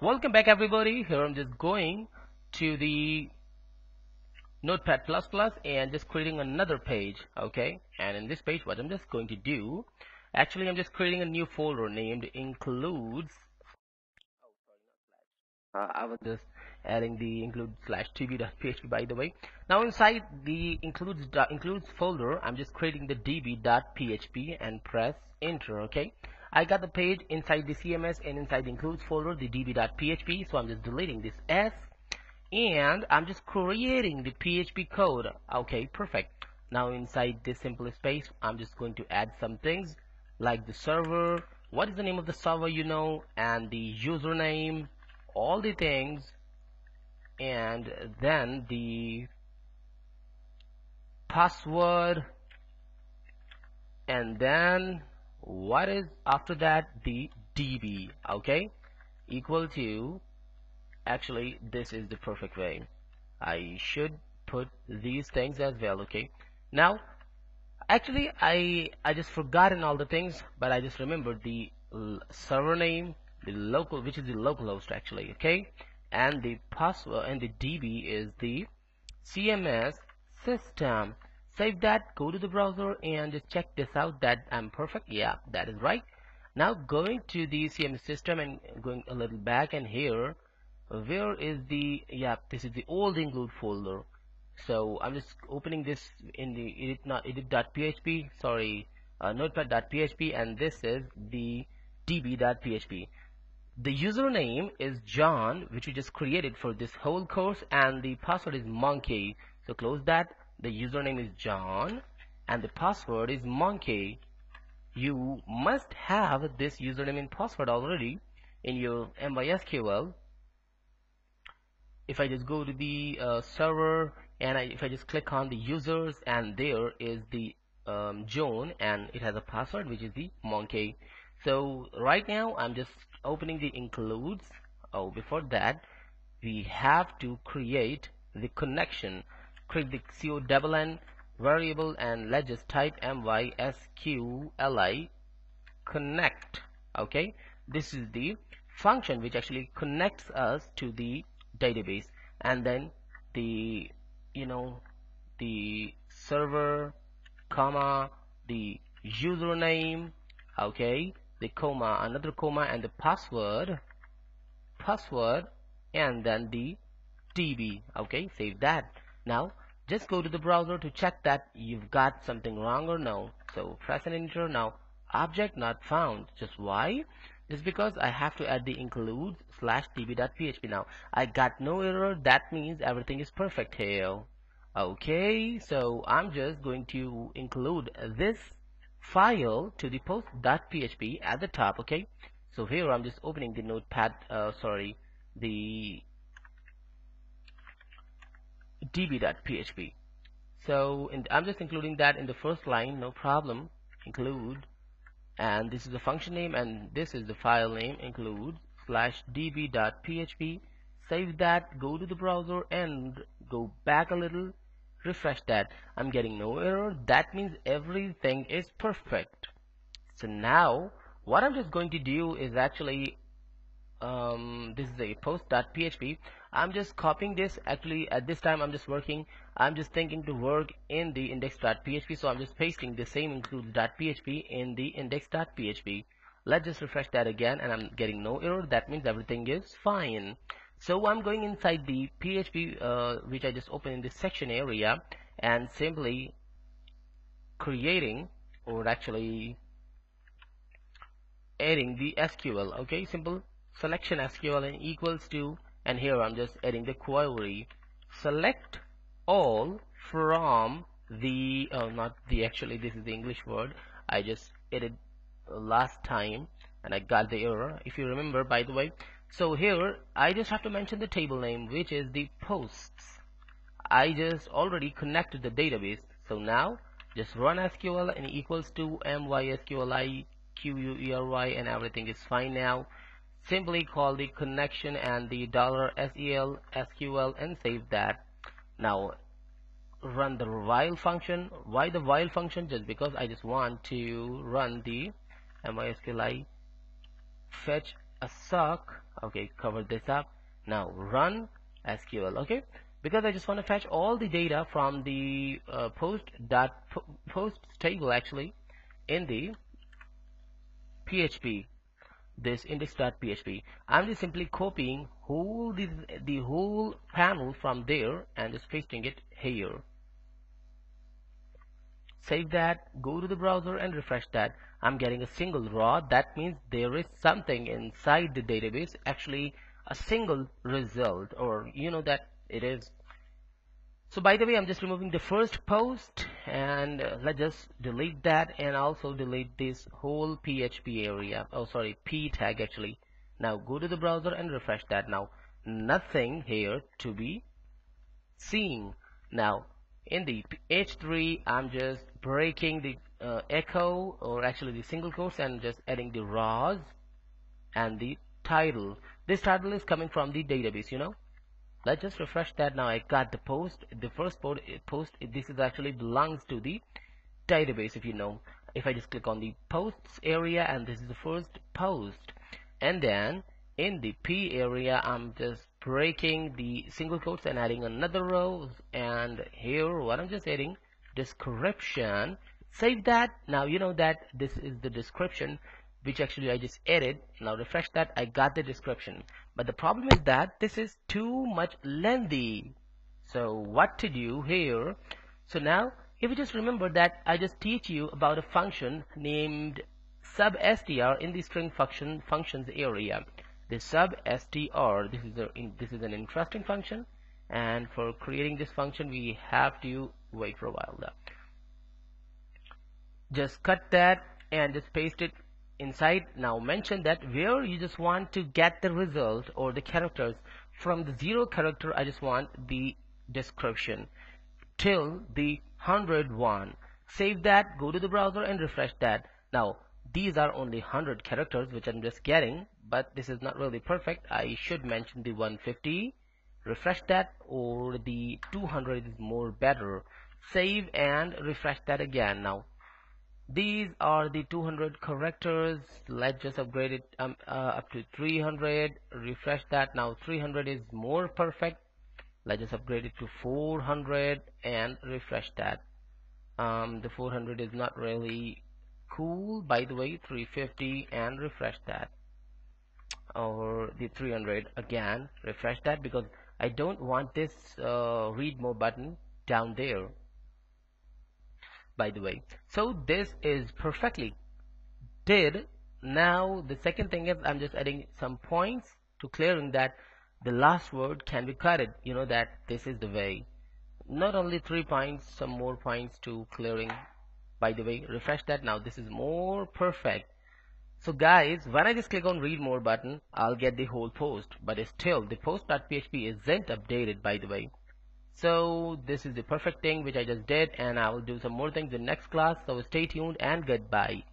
Welcome back everybody. Here I'm just going to the Notepad++ and just creating another page. Okay, and in this page what I'm just going to do, actually I'm just creating a new folder named includes. I was just adding the include slash db.php, by the way. Now inside the includes folder I'm just creating the db.php and press enter. Okay, I got the page inside the CMS and inside the includes folder the db.php, so I'm just deleting this s and I'm just creating the PHP code. Okay, perfect. Now inside this simple space I'm just going to add some things like the server, what is the name of the server, and the username, all the things, and then the password, and then what is after that, the DB. Okay, equal to, actually this is the perfect way. I should put these things as well. Okay, now actually I just forgotten all the things, but I just remembered the server name, the local, which is the local host actually. Okay, and the password and the DB is the CMS system. Save that, go to the browser and just check this out that I'm perfect. Yeah, that is right. Now going to the CMS system and going a little back, and here where is the, yeah, this is the old include folder. So I'm just opening this in the edit.php, sorry, notepad.php, and this is the db.php. The username is John, which we just created for this whole course, and the password is monkey. So close that. The username is John and the password is monkey. You must have this username and password already in your MySQL. If I just go to the server and if I just click on the users, and there is the John and it has a password which is the monkey. So right now I'm just opening the includes. Oh, before that we have to create the connection. Create the CONN variable and let's just type MySQLi connect. Okay, this is the function which actually connects us to the database, and then the the server, comma, the username, okay, the comma, another comma, and the password, and then the DB. Okay, save that. Now just go to the browser to check that you've got something wrong or no. So press and enter. Now object not found. Just why? Just because I have to add the includes slash db.php. Now I got no error, that means everything is perfect here. Okay, so I'm just going to include this file to the post.php at the top. Okay, so here I'm just opening the notepad, sorry, the db.php. So I'm just including that in the first line, no problem. Include, and this is the function name and this is the file name, include slash db.php. Save that, go to the browser and go back a little, refresh that. I'm getting no error, that means everything is perfect. So now what I'm just going to do is actually this is a post.php. I'm just copying this. Actually at this time I'm just thinking to work in the index.php, so I'm just pasting the same includes.php in the index.php. Let's just refresh that again and I'm getting no error, that means everything is fine. So I'm going inside the PHP which I just opened in this section area and simply creating, or actually adding the SQL. Okay, simple selection SQL and equals to, and here I'm just adding the query select all from the not the, actually this is the English word I just added last time and I got the error, if you remember, by the way. So here I just have to mention the table name, which is the posts. I just already connected the database, so now just run SQL and equals to MySQLi query, and everything is fine. Now simply call the connection and the $SEL SQL and save that. Now run the while function. Why the while function? Just because I just want to run the MySQLi fetch a sock. Okay, cover this up. Now run SQL. Okay, because I just want to fetch all the data from the post table actually in the PHP, this index.php. I'm just simply copying the whole panel from there and just pasting it here. Save that, go to the browser and refresh that. I'm getting a single raw. That means there is something inside the database, actually a single result, or you know that it is. So by the way, I'm just removing the first post, and let's just delete that, and also delete this whole PHP area. Oh sorry, P tag actually. Now go to the browser and refresh that. Now nothing here to be seen. Now in the H3, I'm just breaking the echo, or actually the single quotes, and just adding the raws and the title. This title is coming from the database, you know. Let's just refresh that. Now I got the post, the first post. This is actually belongs to the database, if you know. If I just click on the posts area, and this is the first post, and then in the P area I'm just breaking the single quotes and adding another row, and here what I'm just adding description. Save that. Now you know that this is the description which actually I just added. Now refresh that. I got the description, but the problem is that this is too much lengthy. So what to do here? So now if you just remember that I just teach you about a function named substr in the string functions area. The substr, this is an interesting function, and for creating this function we have to wait for a while. Just cut that and just paste it inside. Now mention that where you just want to get the result or the characters. From the 0 character I just want the description till the 101. Save that, go to the browser and refresh that. Now these are only 100 characters which I'm just getting, but this is not really perfect. I should mention the 150. Refresh that, or the 200 is more better. Save and refresh that again. Now these are the 200 characters. Let's just upgrade it up to 300. Refresh that. Now 300 is more perfect. Let's just upgrade it to 400 and refresh that. The 400 is not really cool, by the way. 350 and refresh that, or the 300 again. Refresh that, because I don't want this read more button down there, by the way. So this is perfectly did. Now the second thing is I'm just adding some points to clearing that the last word can be cutted. You know that this is the way. Not only 3 points, some more points to clearing, by the way. Refresh that. Now this is more perfect. So guys, when I just click on read more button, I'll get the whole post, but still the post.php isn't updated, by the way. So this is the perfect thing which I just did, and I will do some more things in next class. So stay tuned and goodbye.